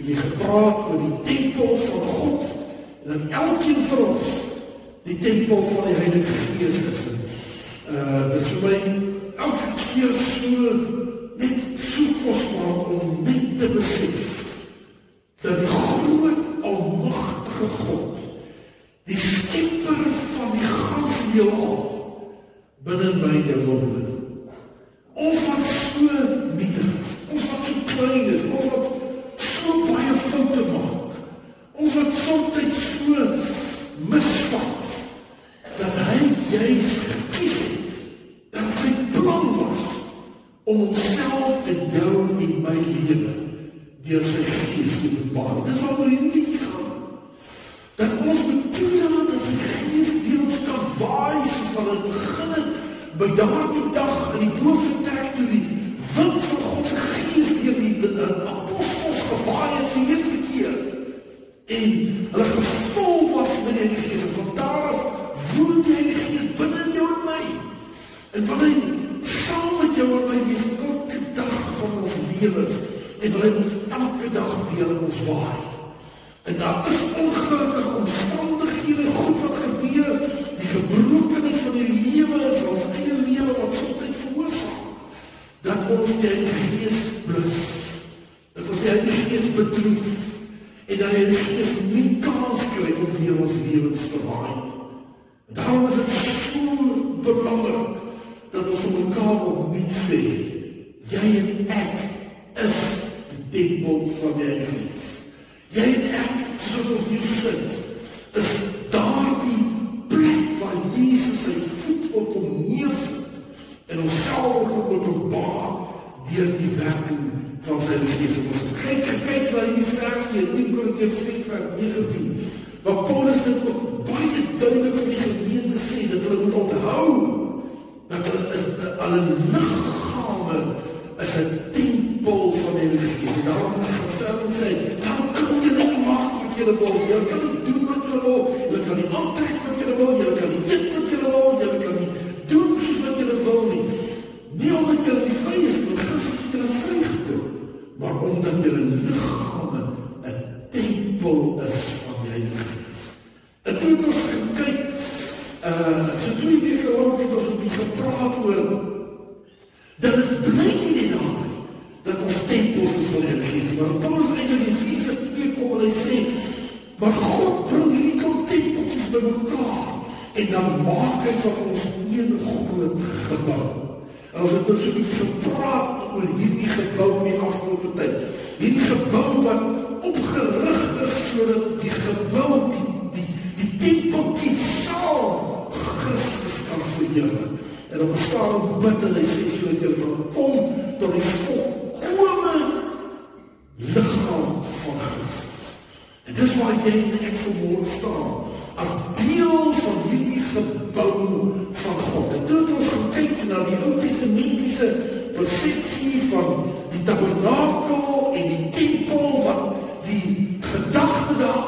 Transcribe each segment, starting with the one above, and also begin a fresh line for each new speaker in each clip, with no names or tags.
jy gepraat oor die tempel van God, en dan elkeen van ons, die tempel van die Heilige Gees is. Dit is vir my elke keer net so kosbaar om net te besef, dat die groot, almagtige God, die skepper van die ganse heelal, binne my en woon. Ons wat so nietig is, ons wat so klein is, ons wat so baie foute maak, ons wat soms so misvat, dat hy juist gekies het, dat sy plan was, om homself en jou en my lewe, deur sy Gees te bepaal. Dit is wat oor hierdie liedjie gaan. Dat ons moet toelaat dat sy Gees deur ons kan waai, soos wat het begin het, by daardie dag in die doofvertrek toe die wind van God se Gees deur die apostels gewaai het die eerste keer. En hulle gevul was met die Gees. En van daar af woon die Heilige Gees binne in jou en my. En van hy saam met jou en my wees elke dag van ons lewens. En hy moet elke dag deur ons waai. En daar is ongelukkige omstandighede, goed wat gebeur, die gebrokenis van die lewe, van ons eie lewe, wat soms veroorsaak, dat ons die Heilige Gees blus, dat ons die Heilige Gees bedroef, en dat die Heilige Gees nie kans kry om deur ons lewens te waai. En daarom is het so belangrik, dat ons om mekaar opnuut sê, jy en ek is die tempel van die Heilige Gees. Jy en ek, soos ons hier sit, is daardie plek waar Jesus sy voet op hom neersit en ons self op openbaar deur die werking van sy Gees. Kyk na die vers hier, 1 Korintiërs 6:19, waar Paulus dit ook baie duidelik vir die gemeente sê, dat hulle moet onthou, dat hulle liggame is 'n tempel van die Heilige Gees. En daarom sê, julle wil, julle kan nie doen wat julle wil, julle kan nie aantrek wat julle wil, julle kan nie eet wat julle wil, julle kan nie doen soos wat julle wil nie. Nie omdat julle nie vry is, want Christus het julle vrygekoop, maar omdat julle liggame 'n tempel is van die Heilige Gees. En toe het ons gekyk, so 2 weke lang het ons gepraat oor, dat het blyk nie daarby, dat ons tempels is van die Heilige Gees, maar Paulus eintlik in Efesiërs 2 kom en hy sê, maar God bring hierdie tempeltjies by mekaar en dan maak hy van ons een groot gebou. En ons het so iets gepraat oor hierdie gebou in die afgelope tyd. Hierdie gebou wat opgerig is sodat die gebou, die tempeltjies saam Christus kan verheerlik. En op 'n stadium bid en hy sê sodat jy kan kom tot die volkome liggaam van Christus. En dis waar jy en ek vanmôre staan, as deel van hierdie gebou van God. En toe het ons gekyk na die Ou Testamentiese persepsie van die tabernakel en die tempel, wat die gedagte daar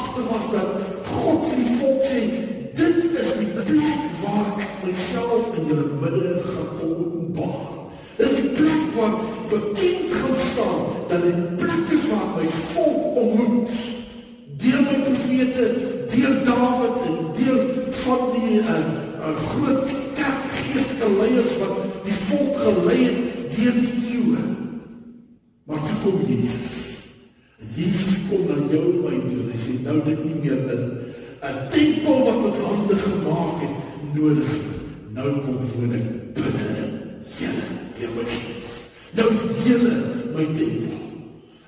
agter was, dat God vir die volk sê, dit is die plek waar ek myself in julle midde gaan openbaar. Dit is die plek waar bekend gaan staan, dat die plek is waar my volk ontmoet, deur my profete, deur Dawid en deur van die groot kerkgeestelike leiers wat die volk gelei het deur die eeue. Maar toe kom Jesus. En Jesus kom na jou en my toe en hy sê, nou dit nie meer 'n tempel wat met hande gemaak het nodig. Nou kom woon ek binne julle, deur my Gees. Nou julle my tempel.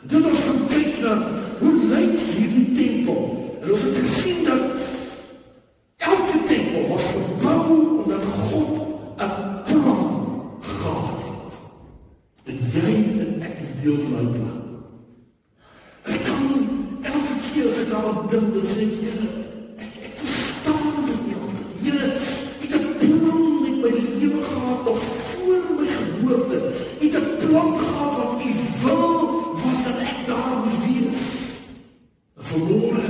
Dit ons gaan kyk na hoe lyk hierdie tempel. En ons het gesien dat elke tempel was gebou omdat God 'n plan gehad het. En jy en ek is deel van die plan. Ek kan elke keer as ek daaraan dink, dan sê ek, ek verstaan dit nie altyd. Here, ek het 'n plan met my lewe gehad, nog voor my geboorte. Ek het 'n plan gehad wat U wil, was dat ek daar moet wees. En vanmôre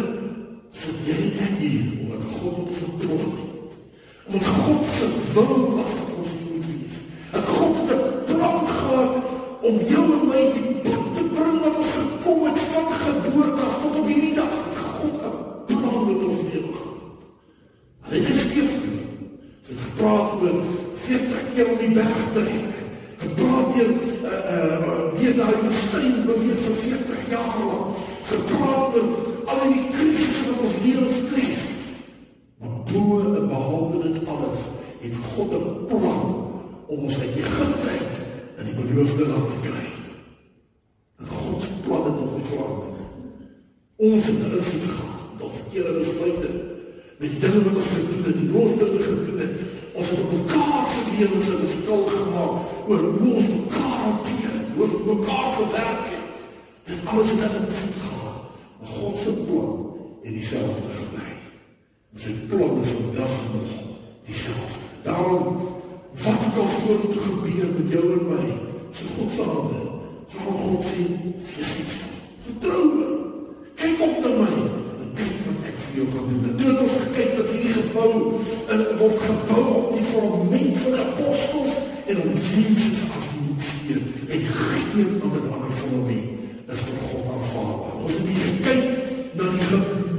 sit jy net hier, omdat God op sy troon het. Omdat God se wil was dat ons hier moet wees. En God het 'n plan gehad om jou en my die punt te bring wat ons gekom het van 40 keer om die berg trek. Gepraat deur daai woestyn beweeg vir 40 jaar lang. Gepraat oor al die krisisse wat ons lewens tref. Maar bo en behalwe dit alles, het God 'n plan om ons uit Egipte in die beloofde land te kry. En God se plan het nog nie verander. Ons het invloed gehad tot verkeerde besluite, met die dinge wat ons gedoen het, die noodinge gedoen het. Ons het op mekaar se lewens 'n verskil gemaak oor hoe ons mekaar hanteer, hoe ons mekaar gewerk het. Dit alles het invloed gehad. Maar God se plan het dieselfde gebly. Sy plan is vandag nog dieselfde. Daarom, wat ook al vorentoe gebeur met jou en my, so God se hande, sal God sê, wees nie stil. Vertrou my. Kyk op na my en kyk wat ek vir jou gaan doen. En toe het ons gekyk dat hierdie gebou word gebou op die fundament van die apostels en om Jesus as die hoeksteen en geen ander fundament is vir God aanvaarbaar. Ons het hier gekyk na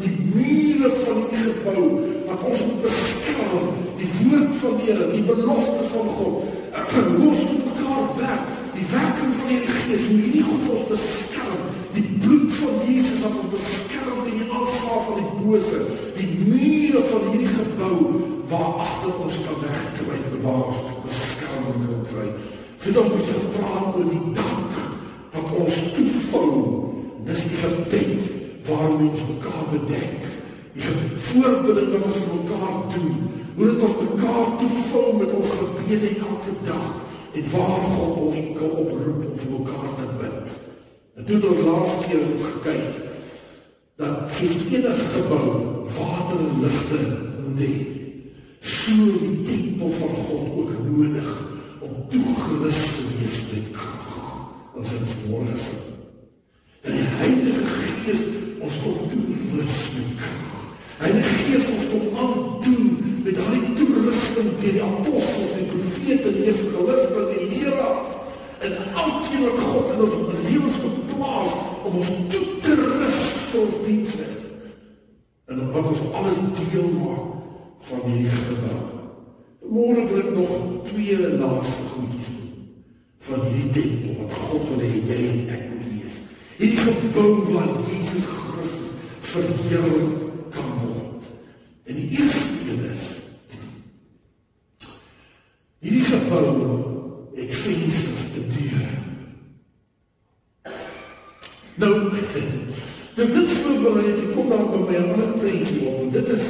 die mure van die gebou wat ons moet beskerm, die woord van die Here, die belofte van God, hoe ons met mekaar werk, die werking van die Gees, hoe hierdie God ons beskerm, die bloed van Jesus wat ons beskerm teen die aanslag van die bose, die mure van hierdie gebou waar agter ons kan wegkry, waar ons beskerming kan kry. Dit ons moet gepraat oor die dank wat ons toevou. Dis die gebed waarom ons mekaar bedek. Die voorbeeld wat ons vir mekaar doen. Hoe dit ons mekaar toevou met ons gebede elke dag. En waar God ons kan oproep om vir mekaar te bid. En toe het ons laatste keer gekyk dat soos enige gebou water en ligte moet hê, so die tempel van God ook nodig om toegerus te wees met krag. Ons het ons môre gesien. En die Heilige Gees ons kom toerus met krag. Heilige Gees ons kom aandoen met daardie toerusting deur die apostels en profete en evangeliste en leraars en elkeen wat God in ons lewens geplaas om ons toe te rus vir ons dienste. En wat ons alles deel maak van hierdie gebou. Môre wil ek nog 2 laaste goedjies doen van hierdie tempel wat God wil hê jy en ek moet wees. Hierdie gebou waar Jesus Christus verheerlik kan word. En die eerste een is hierdie gebou het vensters te deure. Nou, dit voorbereid, ek kom daar by my ander prentjie op, en dit is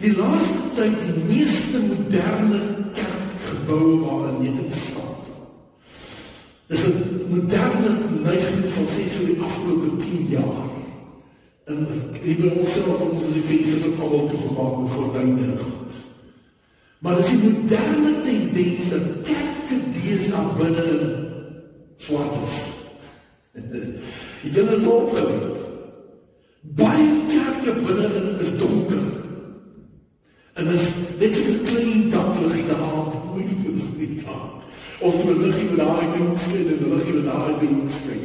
die laaste tyd die meeste moderne kerkgebou waarin jy instap. Dis 'n moderne neiging van sê so die afgelope 10 jaar. En ek wil ons self om ons die vensters het al toegemaak met gordyne. Maar dis die moderne tendens dat kerke deesdae binne in swart is. Ek dink dit ook wel. Baie kerke binne is donker. En is net so 'n klein daklig in die aand, moet jy nie gaan. Of met liggie met daai ding skyn en liggie met daai ding skyn.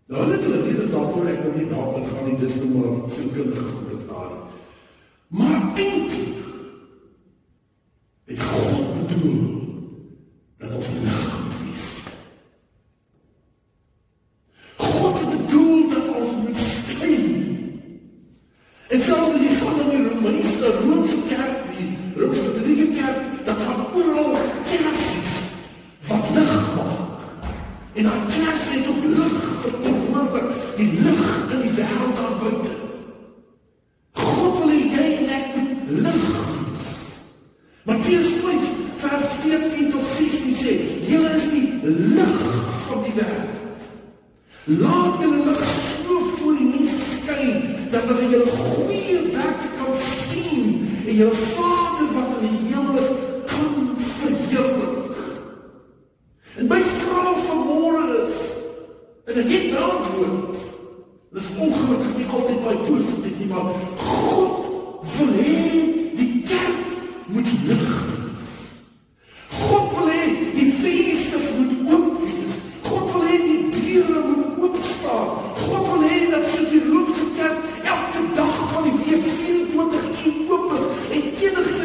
Nou hulle is daarvoor ek nog nie daarin gaan nie, dis nou maar sielkundige goede daar. Maar eintlik het God bedoel dat ons lig moet wees. God het bedoel dat ons moet skyn. En selfs die gaan in die Romeinse kerk, die Rooms-Katholieke kerk, dat gaan oral kersies wat lig maak. En dat kers het ook lig verteenwoordig, die lig in die wêreld daar buite. God wil hê jy en ek moet lig wees. Matteus 5 vers 14 tot 16 sê, julle is die lig van die wêreld. Laat julle lig so voor die mense skyn, dat hulle julle goeie werke kan sien, en julle Vader wat in die hemel is, kan verheerlik. En my vraag vanmôre is, en ek het antwoord, dis ongelukkig nie altyd baie positief nie, maar God wil hê die kerk moet lig wees. God wil hê die vensters moet oop wees. God wil hê die deure moet oop staan. God wil hê dat soos die Roomse kerk elke dag van die week 24 uur oop is en enige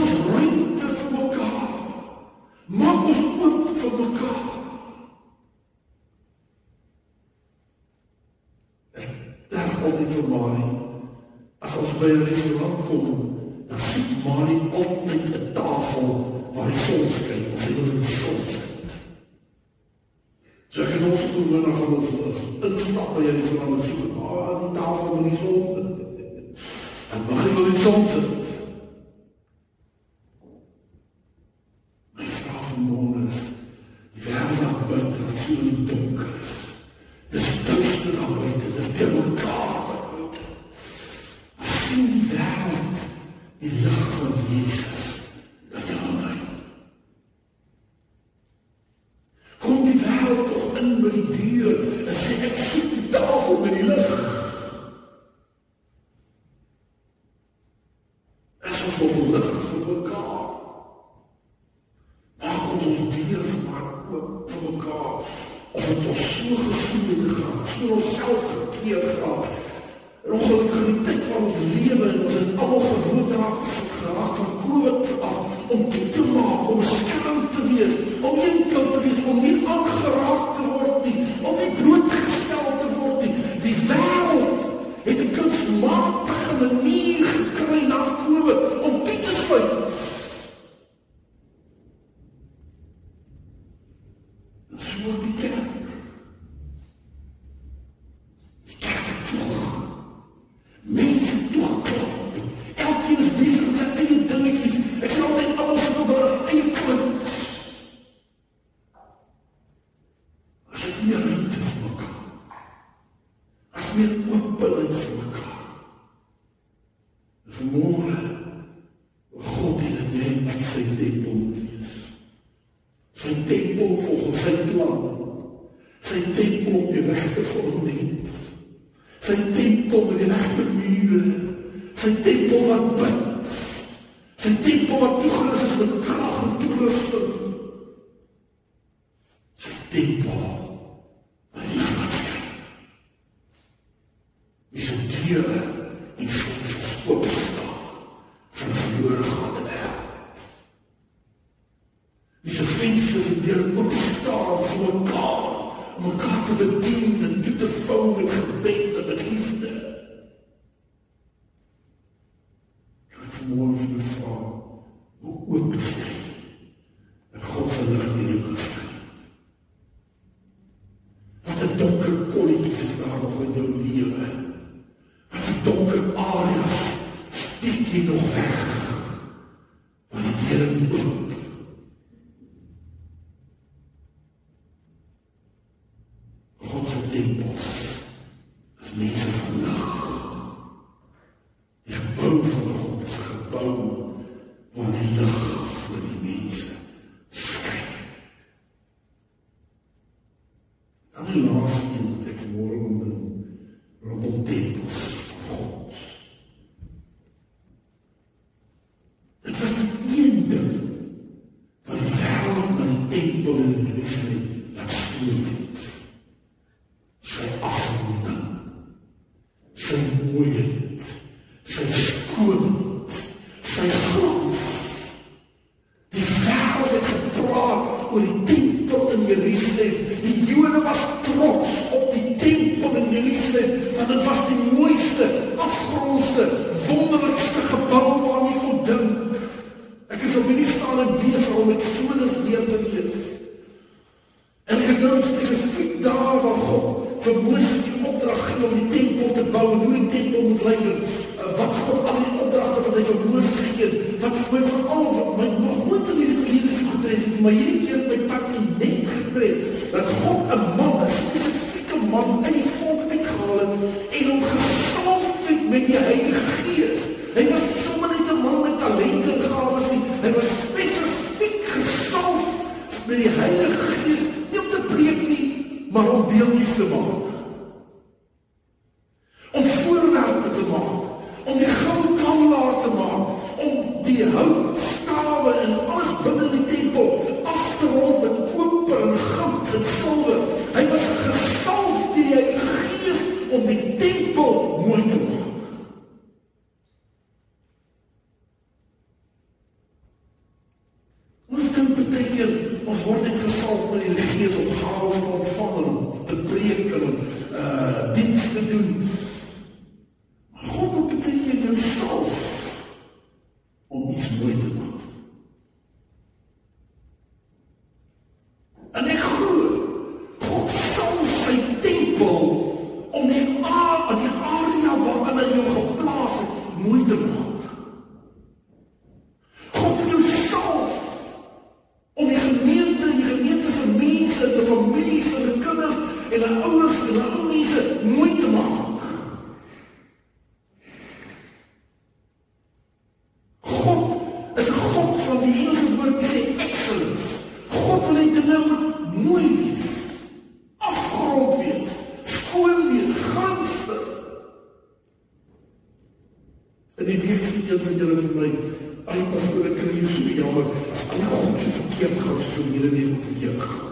ons ruimte vir mekaar. Maak ons oop vir mekaar. Daar kom die vir Marie. As ons by 'n restaurant kom, dan sien Marie altyd 'n tafel waar die son skyn, of sy wil in die son skyn. So ek het ons gewoonlik van ons instap by 'n restaurant en soek, die tafel in die son. En Marie wil in die son sit. My vraag vanmorgen is, die wêreld daar buite, wat so in die donker is. Dis duister daar buite, dis deur mekaar daar buite. Maar sien die wêreld, die lig van Jesus, dat jy aanneem. Kom die wêreld toch in by die deur, en sê ek soek die tafel met die lig. As ons op die lig vir mekaar. Maak ons deur maar oop vir mekaar. Of het ons so gevoel gehad, so ons self gekeer gehad. En ongelukkig in die tyd van ons lewe, en ons het allemaal gewoond geraak van COVID af, om dit te maak, om skerm te wees, om enkel te wees, om nie aangeraak te word nie, om nie blootgestel te word nie. Die wêreld het 'n kunstmatige manier gekry na COVID, om dit te sluit. En so die kerk. Die kerk het toegegaan. Mense toegeklap. Elkeen is bezig met sy eie dingetjies. Ek sê altyd alles op hulle eie klint. As het meer ruimte vir mekaar. As meer openheid vir mekaar. En vanmorgen, God het dat jy en ek sy tempel moet wees. Sy tempel volgens sy plan. Sy tempel op die regte fundament. Sy tempel met die regte mure. Sy tempel wat bid. Sy tempel wat toegerus is met krag en toerusting. Sy tempel wat die lig wat skyn. Die sy deure en vensters oopstaan vir verlore gaande wêreld. Die sy vensters en deure oopstaan vir mekaar, om mekaar te bedien en toe te vou met gebed en met liefde. Kan ek vanmorgen vir my vraag, hoe oop is jy, dat God sy lig in jou kan skyn? Wat 'n donker kolletjies is daar nog in jou lewe? Wat 'n donker areas steek jy nog weg? Want die Here moet oop. God se tempels is mense van lig. Die gebou van God is 'n gebou waar die lig voor die mense skyn. Dan die laaste ding wat ek vanmorgen benoem, rondom tempels van God. Dit was die een ding van die wêreld na die tempel in Jerusalem laat stoot het. Sy afronding, sy mooiheid, sy skoonheid, sy glans. Die wêreld het gepraat oor die tempel in Jerusalem. Die Jode was trots op die tempel in Jerusalem, want dit was die mooiste, afgrondste, wonderlikste gebou waaraan jy kon dink. Ek is op hierdie stadium besig om met sones deur te leef. En ek is nou spesifiek daar waar God vir Moses die opdrag gee om die tempel te bou en hoe die tempel moet lyk. Wat God al die opdragte wat hy vir Moses gegee het, wat vir my veral wat my nog nooit in hierdie verlede so getref het, maar hierdie keer my pad net getref, dat God 'n man, 'n spesifieke man in die volk uitgehaal het en hom gesalf het met die Heilige Gees. Hy was nie sommer net 'n man met talente en gawes nie, hy was spesifiek gesalf met die Heilige Gees, nie om te preek nie, maar om beeldjies te maak. Om voorwerpe te maak, om die gouden kandelaar te maak, om die houtstawe en alles binne die tempel af te rond met koper en goud en silwer. Hy was gesalf deur die Heilige Gees om die tempel mooi te maak. baie keer, ons word net gesalf met die Gees om gawes te ontvang en om te preek en diens te doen. Maar God wil baie keer jou salf om iets mooi te maak. En ek glo, God salf sy tempel om die area waarin hy jou geplaas het, mooi te maak. God wil jou salf om die gemeente vir mense, die families, die kinders en die ouers en die ou mense mooi te maak. God is 'n God van die Engelse woord die sê excellence. God wil hê dinge moet mooi wees, afgerond wees, skoon wees, gunstig. En die week sê een van julle vir my, "Ag, pastoor, ek kry so jammer, as alle goed so verkeerd gaan, so julle weer moet verkeerd gaan."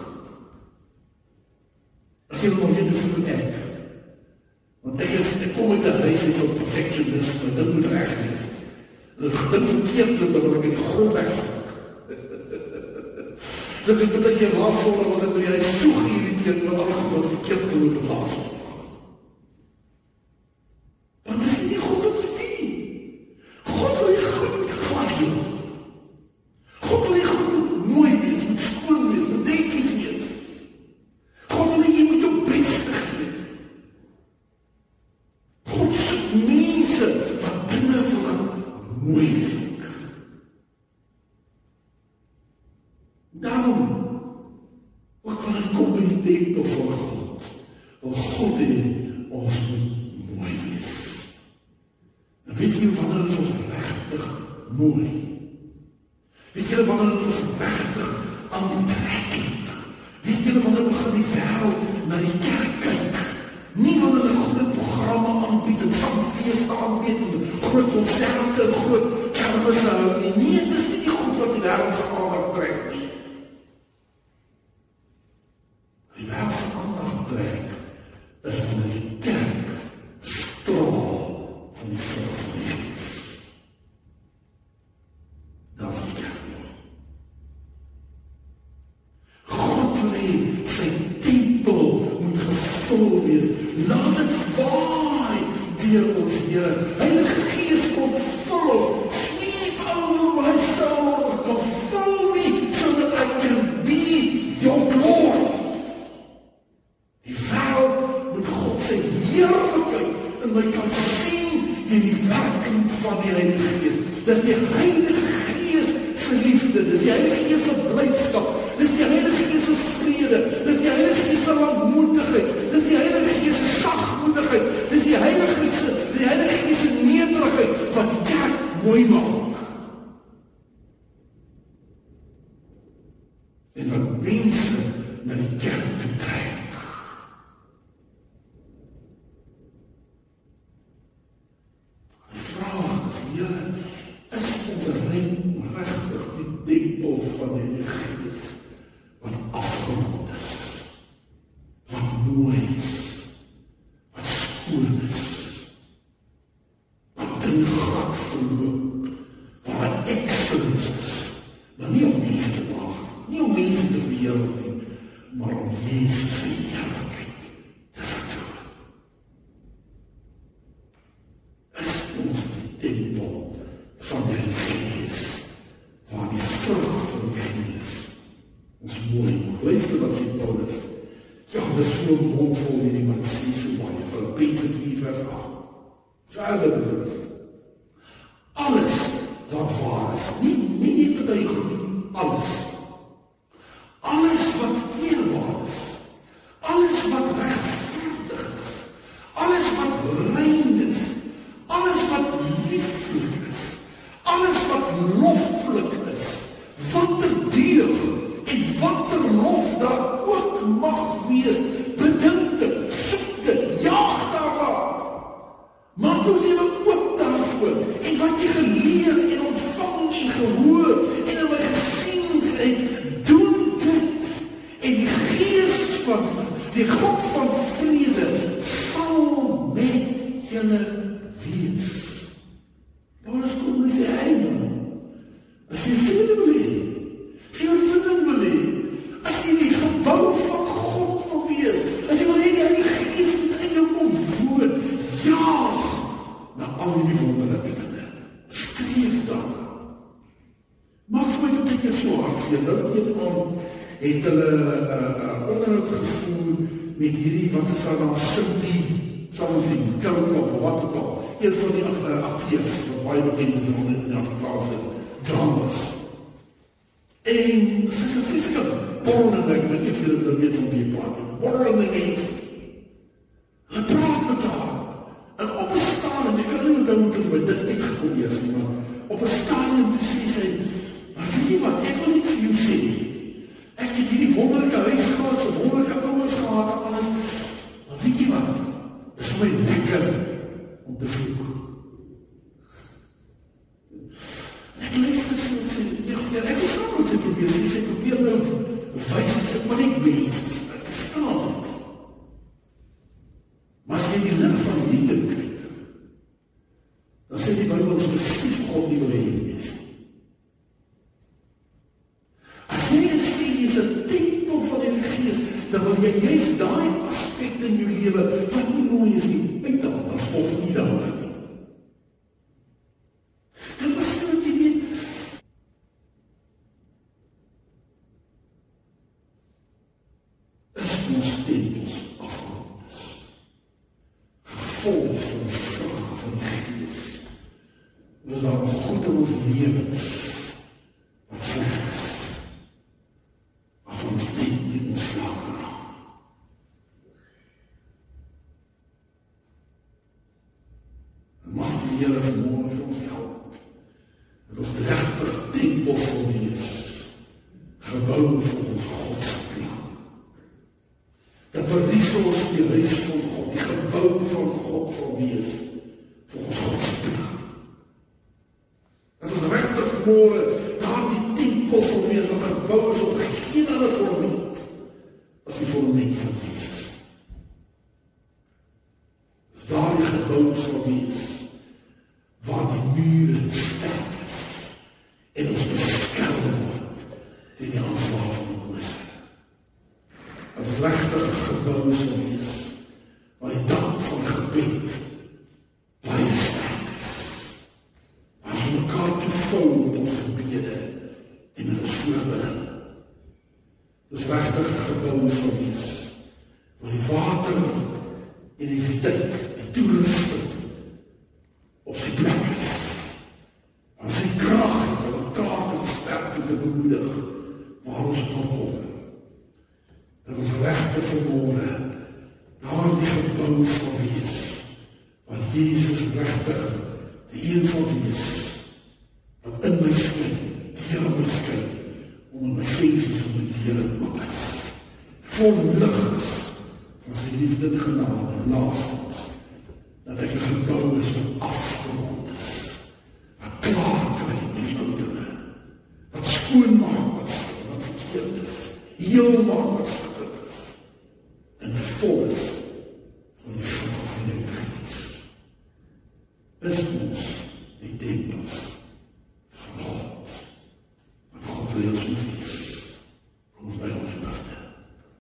As julle nog nie bevoel ek, want ek kom uit 'n huis uit op perfectionist, maar dit moet reg wees. En as dit verkeerd loop, dan wil ek die grond weg. Dit is dat jy raasvol wat ek by jy so geïrriteerd met alle goed wat verkeerd geloop het laas. Want dit is nie God wat dit nie. God wil jy goed met glad doen. God wil jy goed met mooi wees, met skoon wees, met netjies wees. God wil jy met jou beste gee. God soek mense wat dinge vir hom mooi wees. Daarom, ook van het kom in die tempel van God, wil God hê ons moet mooi wees. En weet jy wanneer is ons regtig mooi? Weet jy wanneer is ons regtig aantreklik? Weet jy wanneer begin die wêreld na die kerk kyk? Nie wanneer hulle groot programme aanbied en feeste aanbied en groot konserte en groot kermisse hou nie. Nee, dit is nie die goed wat die wêreld se aandag trek nie. Die wêreld se aandag trek is wanneer die kerk straal van die vrug van die Gees. Dan is die kerk mooi. God wil hê sy tempel moet gevul wees. Laat dit waai deur ons Here. Heilige Gees kom vul, sweep over my soul, kom vul me so that I can be your glory. Die wêreld moet God sy heerlikheid in my kan sien in die werking van die Heilige Gees. Dis die Heilige Gees se liefde, dis die Heilige Gees se blydskap, dis die Heilige Gees se vrede, dis die Heilige Gees se lankmoedigheid, dis die Heilige Gees se sagmoedigheid, dis die Heilige Gees se nederigheid wat die kerk mooi maak. En wat mense na die kerk toe trek. Die vraag is, Here, is ons regtig die tempel van die Gees wat afgerond is, wat mooi is, wat skoon is, wat in glad verloop, wat excellence is, maar nie om mense te waag, nie om mense te beheerlik nie, maar om Jesus se heerlikheid te vertoon. Is ons die tempel van die Gees, waar die vrug van die Gees ons mooi maak. Luister wat sê Paulus. Ja, dit is so mondvol in die man sê so baie. Filippense 4:8. Verder bedoel. Alles wat waar is, nie betuiging nie, alles. Alles wat eerbaar is, alles wat regverdig is, alles wat rein is, alles wat lieflik is, alles wat loflik is, wat er deug en wat er lof daar ook mag wees, bedink dit, soek dit, jaag daarna. Maak jou lewe oop daarvoor, en wat jy geleer en ontvang en gehoor en in my gesien het, doen dit, en die Gees van die God van vrede sal met julle wees. Paulus kom en sê, hey man, as jy vrede wil hê, as jy vrede is so hartseer. Nou een aand het hulle onderhoud gevoer met hierdie, wat is daar Cindy, Samsing, Kelkop, wat ook al. Een van die acteurs, wat baie bekend is in die Afrikaanse genres. En sy sê, sy kan borrel en ek weet nie of julle dit weet van die praat. Borrel en eens. Hulle praat met haar. En op 'n stadium, jy kan nie onthou hoe dit by dit uitgekom is nie, maar op 'n stadium sê sy, maar weet jy wat, ek wil nie vir jou sê nie. Ek het hierdie wonderlike huis gehad, so wonderlike ouers gehad, alles. Maar weet jy wat, is vir my lekker om te vloek. Ek lees dit so, sê, ek is saam wat sy probeer, sy probeer nou wys, sy maar nie wees, ek verstaan het. Maar as jy die lig van liefde kyk, dan sê die Bybel ons presies God nie wil hê wees. As jy sê jy is 'n tempel van die Gees, dan wil jy juist daai aspek in jou lewe wat nie mooi is nie, uithaal, dan volg nie daarna nie. En wat jy weet, is ons tempels afgerondes. Vol van vrae van die Gees. Ons daar goed in ons lewens wat sleg is. Af ons net nie ontslae geraak. En mag die Here vanmôre vir ons help. Dat ons regtig tempel sal wees. Gebou vir ons God se plan. Dat verlies ons die huis van God, die gebou van God sal wees vir ons God se plan. Dat ons regtig vanmôre daar die tempel sal wees wat gebou is op geen ander vorm as die vorm van Jesus. As daar die gebou sal wees waar die mure sterk is en ons beskerm word teen die aanslag van die bose. Dat ons regtig gebou sal wees waar die dak van gebed baie sterk is. Waar ons mekaar toevou met ons gebede en met ons voorbereiding. Dat ons regtig gebou sal wees waar die water en die tyd en toerusting op sy plek is. Waar sy krag en mekaar en sterkte te bemoedig waar ons kan kom. Dat ons regtig vanmôre daar die gebou sal wees waar Jesus regtig die een sal wees wat in my skyn, deur my skyn, onder my vensters van die Here oop is. Vol lig is van sy liefde en genade en laastens. Dat ek 'n gebou is wat afgerond is. Wat klaar kry in die ou dinge. Wat skoon maak wat verkeerd is. Heel maak wat verkeerd is. En vol is van die vrug van die Gees. Is ons die tempels van God. Wat God wil ons